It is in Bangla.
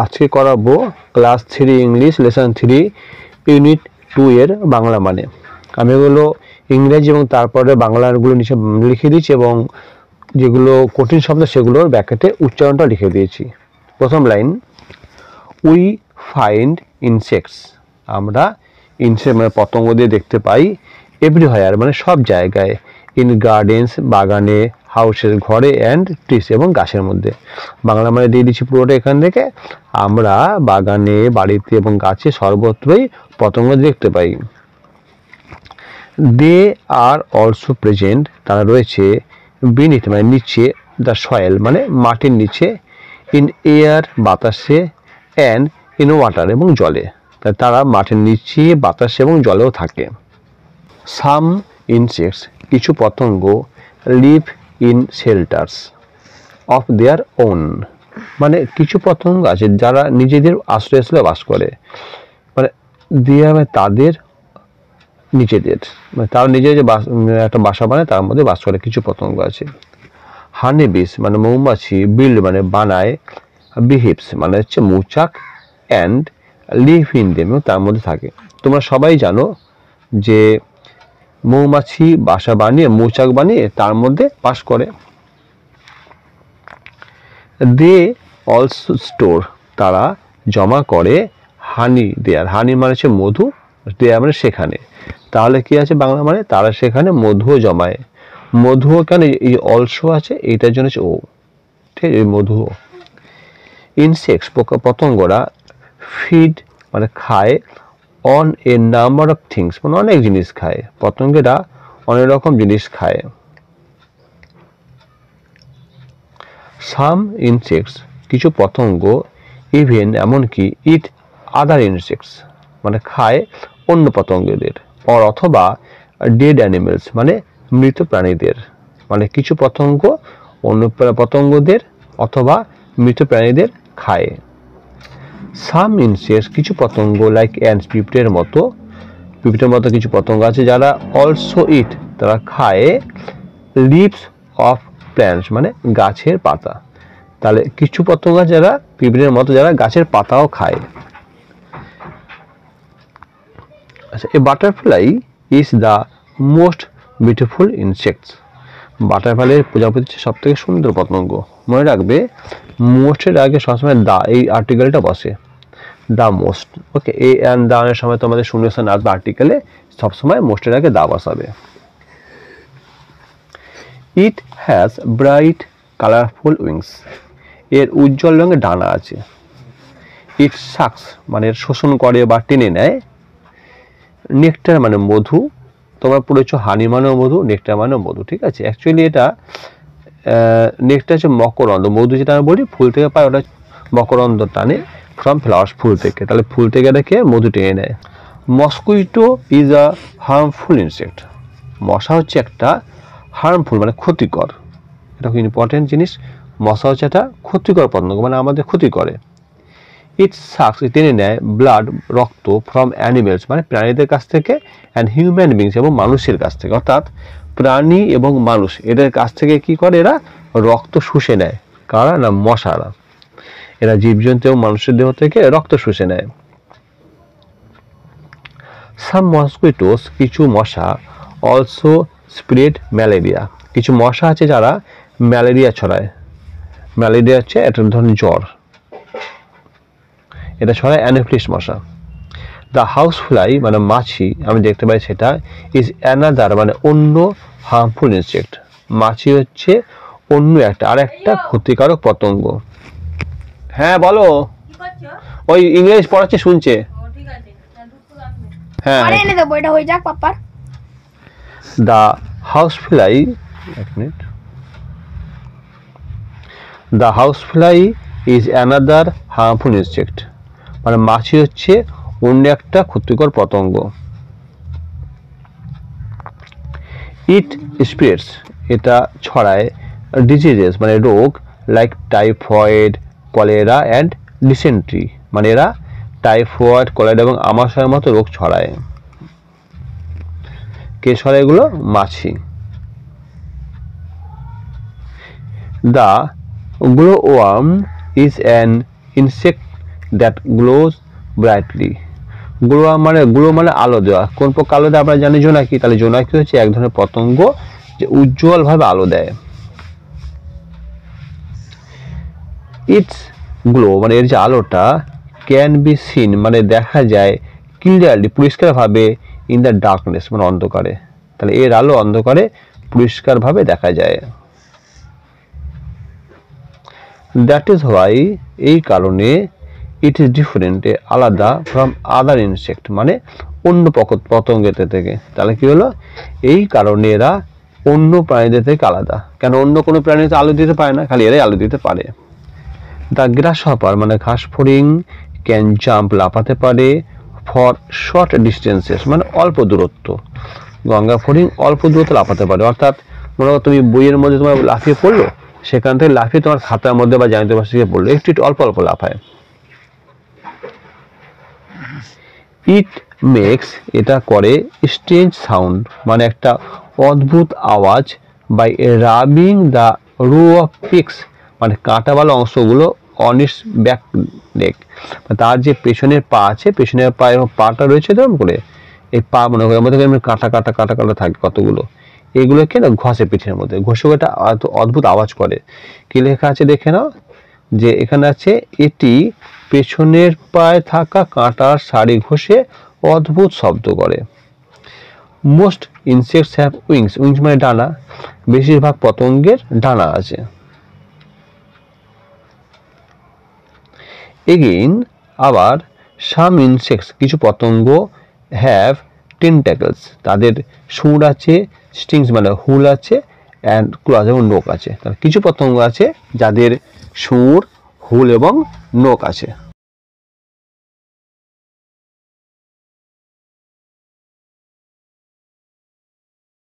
আজকে করাবো ক্লাস 3 ইংলিশ লেসন 3 ইউনিট 2 এর বাংলা মানে। আমি এগুলো ইংরেজি এবং তারপরে বাংলাগুলো নিচে লিখে দিয়েছি এবং যেগুলো কঠিন শব্দ সেগুলোর ব্র্যাকেটে উচ্চারণটা লিখে দিয়েছি। প্রথম লাইন, উই ফাইন্ড ইনসেক্টস, আমরা ইনসেক্ট মানে পতঙ্গ দিয়ে দেখতে পাই এভরিহোয়ার মানে সব জায়গায়, ইন গার্ডেন্স বাগানে, হাউসের ঘরে, অ্যান্ড ট্রিস এবং গাছের মধ্যে। বাংলা মানে দিয়ে দিচ্ছি পুরোটা এখান থেকে, আমরা বাগানে, বাড়িতে এবং গাছে সর্বত্রই পতঙ্গ দেখতে পাই। দে আর অলসো প্রেজেন্ট, তারা রয়েছে, বিনিথ মানে নিচে, দ্য সয়েল মানে মাটির নিচে, ইন এয়ার বাতাসে, অ্যান্ড ইন ওয়াটার এবং জলে, তারা মাটির নিচে, বাতাসে এবং জলেও থাকে। সাম ইনসেক্টস, কিছু পতঙ্গ, live in shelters of their own, মানে কিছু পতঙ্গ আছে যারা নিজেদের আশ্রয়স্থলে বাস করে, মানে দেয়া মানে তাদের নিজেদের, মানে তারা নিজে যে একটা বাসা বানায় তার মধ্যে বাস করে কিছু পতঙ্গ আছে। হানি বিস মানে মৌমাছি, বিল্ড মানে বানায়, বিহেভস মানে হচ্ছে মৌচাক, অ্যান্ড লিভ ইন দেম তার মধ্যে থাকে। তোমরা সবাই জানো যে মৌমাছি বাসা বানিয়ে, মৌচাক বানিয়ে তার মধ্যে বাস করে। দে অলসো স্টোর, তারা জমা করে, হানি দেয়ার, হানি মানে হচ্ছে মধু, দেয়ার মানে সেখানে, তাহলে কি আছে বাংলা মানে তারা সেখানে মধুও জমায়। মধুও কেন, এই অলসো আছে এইটার জন্য হচ্ছে ও, ঠিক আছে, মধুও। ইনসেক্টস পতঙ্গরা, ফিড মানে খায়, on a number of things মানে অনেক জিনিস খায়, পতঙ্গেরা অনেক রকম জিনিস খায়। সাম ইনসেক্টস, কিছু পতঙ্গ, ইভেন এমনকি, ইট আদার ইনসেক্টস মানে খায় অন্য পতঙ্গদের, অথবা ডেড অ্যানিমেলস মানে মৃত প্রাণীদের, মানে কিছু পতঙ্গ অন্য পতঙ্গদের অথবা মৃত প্রাণীদের খায়। সাম ইনসেক্টস, কিছু পতঙ্গ, লাইক অ্যান্ডস পিঁপড়ের মতো, পিঁপড়ের মতো কিছু পতঙ্গ আছে যারা অলসো ইট তারা খায়, লিভস অফ প্ল্যান্টস মানে গাছের পাতা, তাহলে কিছু পতঙ্গ যারা পিঁপড়ের মতো যারা গাছের পাতাও খায়। আচ্ছা, a butterfly is the most beautiful insects, বাটারফ্লাইয়ের প্রজাপতি সব থেকে সুন্দর পতঙ্গ। মনে রাখবে মোস্টের আগে সবসময় দা এই আর্টিকেলটা বসে, the most, okay. A and দা এর সময় তোমাদের শূন্যস্থান আসবে আর্টিকেলে, সবসময় মোস্টের আগে দা বসাবে। It has bright colourful wings, এর উজ্জ্বল রঙের ডানা আছে। ইট সাকস মানে শোষণ করে বা টেনে নেয়। নেকটার মানে মধু, তোমরা পড়েছো হানি মানেও মধু, নেকটার মানেও মধু, ঠিক আছে। অ্যাকচুয়ালি এটা নেকটার হচ্ছে মকরন্দ, মধু যেটা আমি বলি ফুল থেকে পায় ওটা মকরন্দ টানে ফ্রম ফ্লাওয়ার্স, ফুল থেকে, তাহলে ফুল থেকে রেখে মধু টেনে নেয়। Mosquito is a harmful insect, মশা হচ্ছে একটা হার্মফুল মানে ক্ষতিকর, এটা খুব ইম্পর্টেন্ট জিনিস। মশা হচ্ছে একটা ক্ষতিকর পতঙ্গ মানে আমাদের ক্ষতি করে। ইট সাকস টেনে নেয়, ব্লাড রক্ত, ফ্রম অ্যানিমেলস মানে প্রাণীদের কাছ থেকে, অ্যান্ড হিউম্যান বিংস এবং মানুষের কাছ থেকে, অর্থাৎ প্রাণী এবং মানুষ এদের কাছ থেকে কি করে, এরা রক্ত শুষে নেয়। কারা না, মশারা, এরা জীবজন্তু এবং মানুষের দেহ থেকে রক্ত শুষে নেয়। সাম মসকুইটোস, কিছু মশা, অলসো স্প্রেড ম্যালেরিয়া, কিছু মশা আছে যারা ম্যালেরিয়া ছড়ায়। ম্যালেরিয়া হচ্ছে একটা ধরনের জ্বর, এটা ছড়ায় অ্যানোফিলিস মশা। দ্য হাউস ফ্লাই মানে মাছি, আমি দেখতে পাই সেটা, ইজ অ্যানাদার মানে অন্য হার্মফুল ইনসেক্ট, মাছি হচ্ছে অন্য একটা আর একটা ক্ষতিকারক পতঙ্গ। হ্যাঁ বলো, ওই ইংরেজি পড়াচ্ছে শুনছে। হ্যাঁ, দ্য হাউস ফ্লাই, এক minute, the house fly is another harmful insect মানে মাছি হচ্ছে অন্য একটা ক্ষতিকর পতঙ্গ। ইট স্প্রেডস, এটা ছড়ায়, ডিজিজেস মানে রোগ, like typhoid, cholera and dysentery মানে এরা টাইফয়েড, কলেরা এবং আমাশয়ের মতো রোগ ছড়ায়। কে ছড়ায় এগুলো, মাছি। The glowworm is an insect that glows brightly. Glow মানে আলো দেওয়া। কোন প্রকার আলো দেয় আমরা জানি? জোনাকি। তাহলে জোনাকি হচ্ছে এক ধরনের পতঙ্গ যে উজ্জ্বলভাবে আলো দেয়। ইটস গ্লো মানে এর যে আলোটা ক্যান বি সিন মানে দেখা যায় ক্লিয়ারলি পরিষ্কারভাবে ইন দ্য ডার্কনেস মানে অন্ধকারে। তাহলে এর আলো অন্ধকারে পরিষ্কারভাবে দেখা যায়। দ্যাট ইজ হোয়াই এই কারণে ইট ইজ ডিফারেন্ট আলাদা ফ্রম আদার ইনসেক্ট মানে অন্য পতঙ্গের থেকে। তাহলে কি হলো? এই কারণে এরা অন্য প্রাণীদের থেকে আলাদা। কেন? অন্য কোনো প্রাণী তো আলো দিতে পারে না, খালি এরাই আলো দিতে পারে। দ্য গ্রাসহপার মানে ঘাসফড়িং ক্যান জাম্প লাফাতে পারে ফর শর্ট ডিস্টেন্সেস মানে অল্প দূরত্ব। গঙ্গা ফড়িং অল্প দূরত্ব লাফাতে পারে, অর্থাৎ মনে করো তুমি বইয়ের মধ্যে তোমার লাফিয়ে পড়লো, সেখান থেকে লাফিয়ে তোমার খাতার মধ্যে বা জ্যামিতি বক্সে গিয়ে পড়লো, একটু অল্প অল্প লাফায়। ইট মেক্স এটা করে স্ট্রেঞ্জ সাউন্ড মানে একটা অদ্ভুত আওয়াজ by rubbing the row of picks মানে কাঁটাওয়ালা অংশগুলো অন ইটস ব্যাক নেক। তার যে পেছনের পা আছে, পেছনের পাটা রয়েছে এরকম করে, এই পা মনে করে আমাদের কাঁটা কাঁটা কাঁটা কাঁটা থাকে কতগুলো, এগুলোকে না ঘষে পিঠের মধ্যে, ঘষে এটা অদ্ভুত আওয়াজ করে। কি লেখা আছে দেখে নাও, যে এখানে আছে এটি পেছনের পায়ে থাকা কাঁটার সারি ঘষে অদ্ভুত শব্দ করে। Most insects have wings, wings মানে ডানা, বেশিরভাগ পতঙ্গের ডানা আছে। এগেইন আবার সাম ইনসেক্টস কিছু পতঙ্গ হ্যাভ টেন্টাকলস তাদের সুর আছে, স্টিংস মানে হুল আছে, অ্যান্ড ক্লজ এবং নোক আছে। কিছু পতঙ্গ আছে যাদের সুর, হুল এবং নোক আছে।